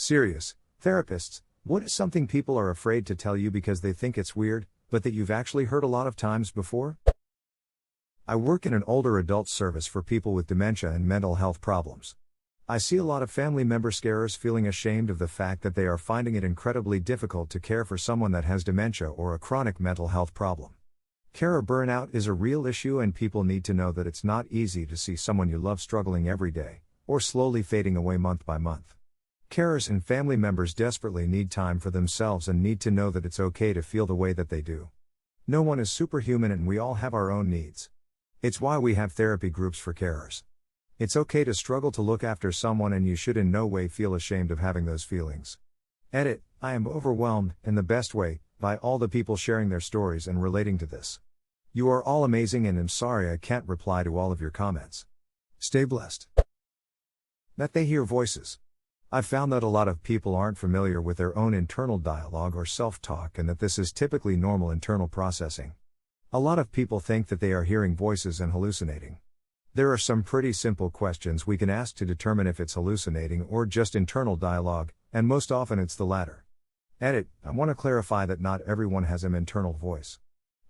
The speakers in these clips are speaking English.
Serious. Therapists, what is something people are afraid to tell you because they think it's weird, but that you've actually heard a lot of times before? I work in an older adult service for people with dementia and mental health problems. I see a lot of family member scarers feeling ashamed of the fact that they are finding it incredibly difficult to care for someone that has dementia or a chronic mental health problem. Carer burnout is a real issue, and people need to know that it's not easy to see someone you love struggling every day, or slowly fading away month by month. Carers and family members desperately need time for themselves and need to know that it's okay to feel the way that they do. No one is superhuman and we all have our own needs. It's why we have therapy groups for carers. It's okay to struggle to look after someone, and you should in no way feel ashamed of having those feelings. Edit, I am overwhelmed, in the best way, by all the people sharing their stories and relating to this. You are all amazing, and I'm sorry I can't reply to all of your comments. Stay blessed. That they hear voices. I've found that a lot of people aren't familiar with their own internal dialogue or self-talk, and that this is typically normal internal processing. A lot of people think that they are hearing voices and hallucinating. There are some pretty simple questions we can ask to determine if it's hallucinating or just internal dialogue, and most often it's the latter. Edit, I want to clarify that not everyone has an internal voice.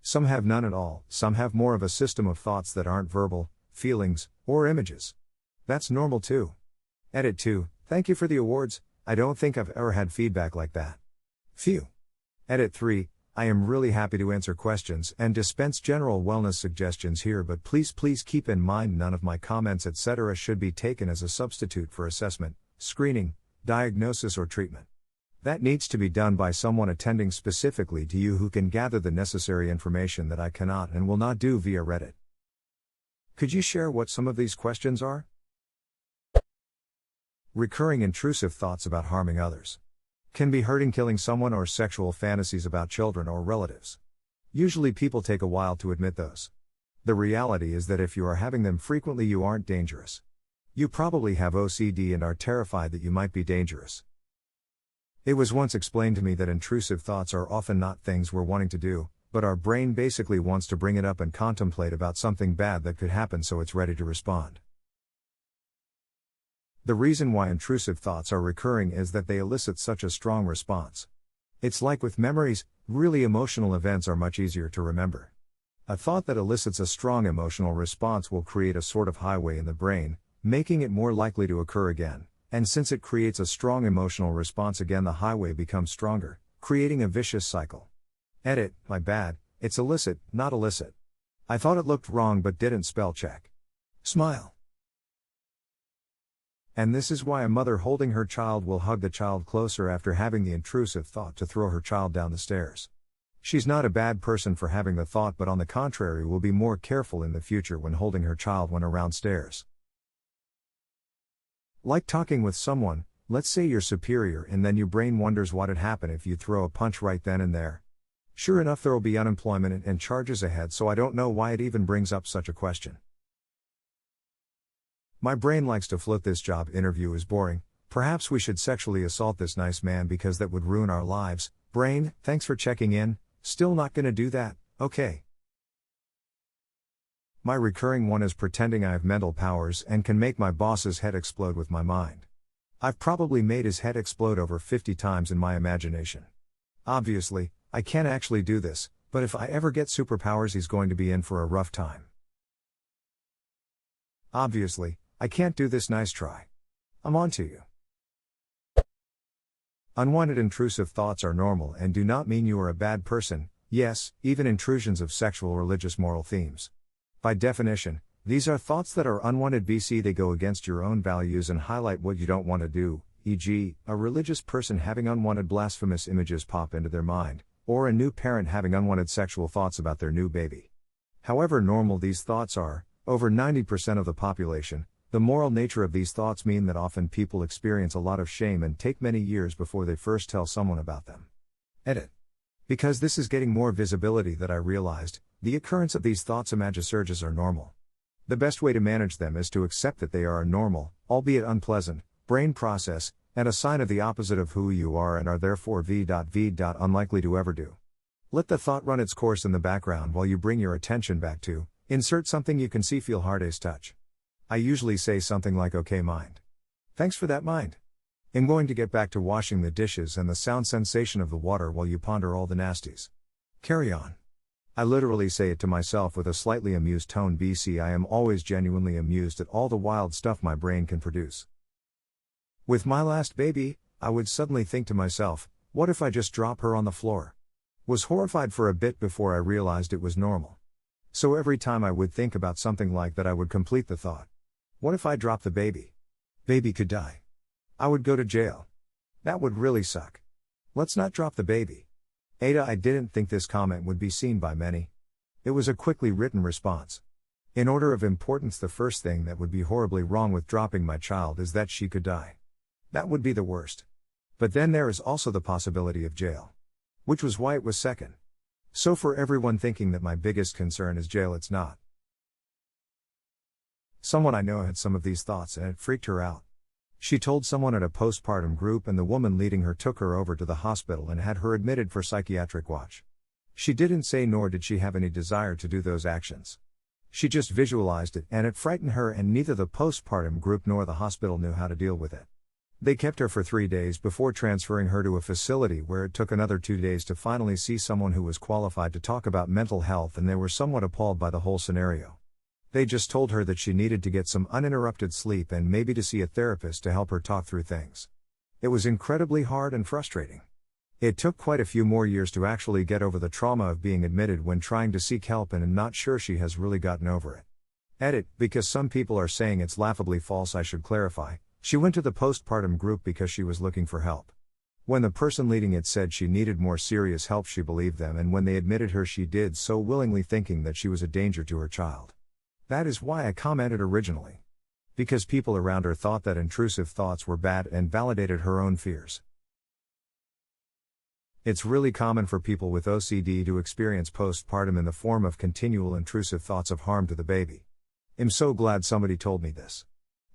Some have none at all, some have more of a system of thoughts that aren't verbal, feelings, or images. That's normal too. Edit 2, thank you for the awards, I don't think I've ever had feedback like that. Phew. Edit 3, I am really happy to answer questions and dispense general wellness suggestions here, but please keep in mind none of my comments etc. should be taken as a substitute for assessment, screening, diagnosis or treatment. That needs to be done by someone attending specifically to you who can gather the necessary information that I cannot and will not do via Reddit. Could you share what some of these questions are? Recurring intrusive thoughts about harming others. Can be hurting, killing someone, or sexual fantasies about children or relatives. Usually people take a while to admit those. The reality is that if you are having them frequently, you aren't dangerous. You probably have OCD and are terrified that you might be dangerous. It was once explained to me that intrusive thoughts are often not things we're wanting to do, but our brain basically wants to bring it up and contemplate about something bad that could happen so it's ready to respond. The reason why intrusive thoughts are recurring is that they elicit such a strong response. It's like with memories, really emotional events are much easier to remember. A thought that elicits a strong emotional response will create a sort of highway in the brain, making it more likely to occur again, and since it creates a strong emotional response again, the highway becomes stronger, creating a vicious cycle. Edit, my bad, it's illicit, not illicit. I thought it looked wrong but didn't spell check. Smile. And this is why a mother holding her child will hug the child closer after having the intrusive thought to throw her child down the stairs. She's not a bad person for having the thought, but on the contrary will be more careful in the future when holding her child when around stairs. Like talking with someone, let's say your superior, and then your brain wonders what'd happen if you throw a punch right then and there. Sure enough, there'll be unemployment and charges ahead, so I don't know why it even brings up such a question. My brain likes to float this job interview is boring, perhaps we should sexually assault this nice man because that would ruin our lives. Brain, thanks for checking in, still not gonna do that, okay. My recurring one is pretending I have mental powers and can make my boss's head explode with my mind. I've probably made his head explode over 50 times in my imagination. Obviously, I can't actually do this, but if I ever get superpowers, he's going to be in for a rough time. Obviously, I can't do this, nice try. I'm on to you. Unwanted intrusive thoughts are normal and do not mean you are a bad person, yes, even intrusions of sexual, religious, moral themes. By definition, these are thoughts that are unwanted bc they go against your own values and highlight what you don't want to do, e.g., a religious person having unwanted blasphemous images pop into their mind, or a new parent having unwanted sexual thoughts about their new baby. However normal these thoughts are, over 90% of the population, the moral nature of these thoughts mean that often people experience a lot of shame and take many years before they first tell someone about them. Edit. Because this is getting more visibility that I realized, the occurrence of these thoughts imagisurges are normal. The best way to manage them is to accept that they are a normal, albeit unpleasant, brain process, and a sign of the opposite of who you are and are therefore unlikely to ever do. Let the thought run its course in the background while you bring your attention back to, insert something you can see, feel, heart, touch. I usually say something like, okay mind. Thanks for that mind. I'm going to get back to washing the dishes and the sound sensation of the water while you ponder all the nasties. Carry on. I literally say it to myself with a slightly amused tone. I am always genuinely amused at all the wild stuff my brain can produce. With my last baby, I would suddenly think to myself, what if I just drop her on the floor? Was horrified for a bit before I realized it was normal. So every time I would think about something like that, I would complete the thought. What if I drop the baby? Baby could die. I would go to jail. That would really suck. Let's not drop the baby. Ada, I didn't think this comment would be seen by many. It was a quickly written response. In order of importance, the first thing that would be horribly wrong with dropping my child is that she could die. That would be the worst. But then there is also the possibility of jail. Which was why it was second. So for everyone thinking that my biggest concern is jail, it's not. Someone I know had some of these thoughts and it freaked her out. She told someone at a postpartum group, and the woman leading her took her over to the hospital and had her admitted for psychiatric watch. She didn't say, nor did she have any desire to do those actions. She just visualized it, and it frightened her, and neither the postpartum group nor the hospital knew how to deal with it. They kept her for 3 days before transferring her to a facility where it took another 2 days to finally see someone who was qualified to talk about mental health, and they were somewhat appalled by the whole scenario. They just told her that she needed to get some uninterrupted sleep and maybe to see a therapist to help her talk through things. It was incredibly hard and frustrating. It took quite a few more years to actually get over the trauma of being admitted when trying to seek help, and I'm not sure she has really gotten over it. Edit, because some people are saying it's laughably false, I should clarify. She went to the postpartum group because she was looking for help. When the person leading it said she needed more serious help, she believed them, and when they admitted her, she did so willingly, thinking that she was a danger to her child. That is why I commented originally. Because people around her thought that intrusive thoughts were bad and validated her own fears. It's really common for people with OCD to experience postpartum in the form of continual intrusive thoughts of harm to the baby. I'm so glad somebody told me this.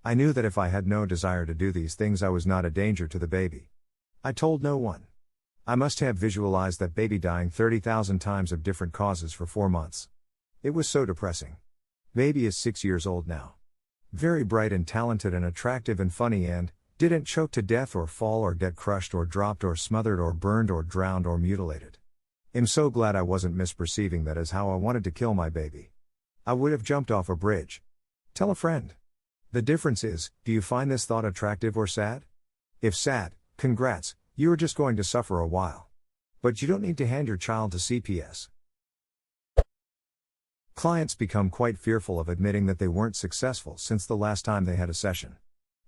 I knew that if I had no desire to do these things, I was not a danger to the baby. I told no one. I must have visualized that baby dying 30,000 times of different causes for 4 months. It was so depressing. Baby is 6 years old now. Very bright and talented and attractive and funny, and didn't choke to death or fall or get crushed or dropped or smothered or burned or drowned or mutilated. I'm so glad I wasn't misperceiving that as how I wanted to kill my baby. I would have jumped off a bridge. Tell a friend. The difference is, do you find this thought attractive or sad? If sad, congrats, you are just going to suffer a while. But you don't need to hand your child to CPS. Clients become quite fearful of admitting that they weren't successful since the last time they had a session.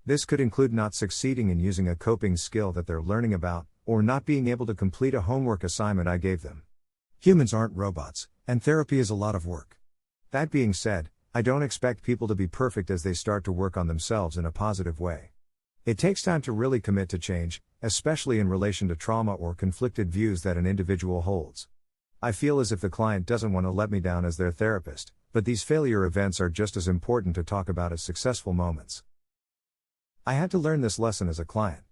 This could include not succeeding in using a coping skill that they're learning about, or not being able to complete a homework assignment I gave them. Humans aren't robots, and therapy is a lot of work. That being said, I don't expect people to be perfect as they start to work on themselves in a positive way. It takes time to really commit to change, especially in relation to trauma or conflicted views that an individual holds. I feel as if the client doesn't want to let me down as their therapist, but these failure events are just as important to talk about as successful moments. I had to learn this lesson as a client.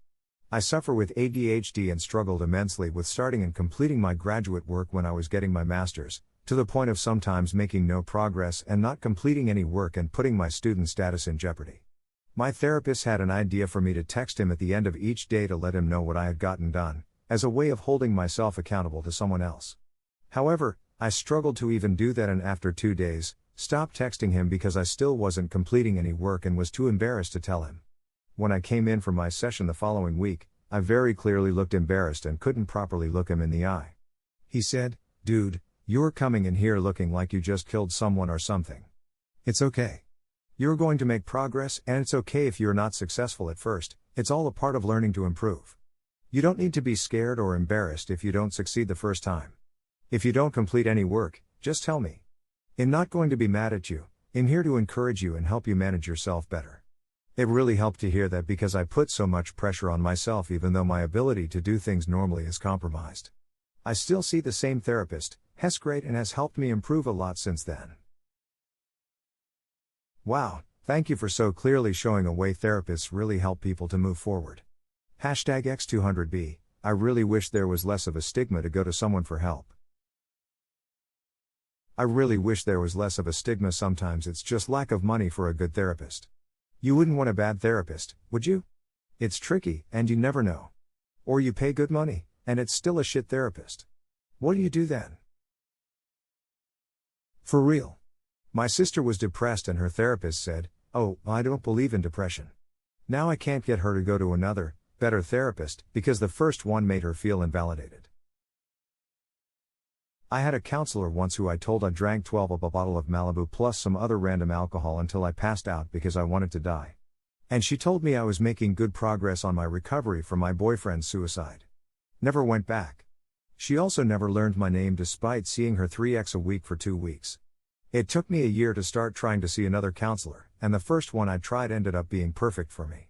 I suffer with ADHD and struggled immensely with starting and completing my graduate work when I was getting my master's, to the point of sometimes making no progress and not completing any work and putting my student status in jeopardy. My therapist had an idea for me to text him at the end of each day to let him know what I had gotten done, as a way of holding myself accountable to someone else. However, I struggled to even do that, and after 2 days, stopped texting him because I still wasn't completing any work and was too embarrassed to tell him. When I came in for my session the following week, I very clearly looked embarrassed and couldn't properly look him in the eye. He said, "Dude, you're coming in here looking like you just killed someone or something. It's okay. You're going to make progress, and it's okay if you're not successful at first. It's all a part of learning to improve. You don't need to be scared or embarrassed if you don't succeed the first time. If you don't complete any work, just tell me. I'm not going to be mad at you. I'm here to encourage you and help you manage yourself better." It really helped to hear that because I put so much pressure on myself even though my ability to do things normally is compromised. I still see the same therapist, Hess great, and has helped me improve a lot since then. Wow, thank you for so clearly showing a way therapists really help people to move forward. #X200B, I really wish there was less of a stigma to go to someone for help. I really wish there was less of a stigma. Sometimes it's just lack of money for a good therapist. You wouldn't want a bad therapist, would you? It's tricky, and you never know. Or you pay good money, and it's still a shit therapist. What do you do then? For real. My sister was depressed and her therapist said, "Oh, I don't believe in depression." Now I can't get her to go to another, better therapist, because the first one made her feel invalidated. I had a counselor once who I told I drank 12 of a bottle of Malibu plus some other random alcohol until I passed out because I wanted to die. And she told me I was making good progress on my recovery from my boyfriend's suicide. Never went back. She also never learned my name despite seeing her 3x a week for 2 weeks. It took me a year to start trying to see another counselor, and the first one I tried ended up being perfect for me.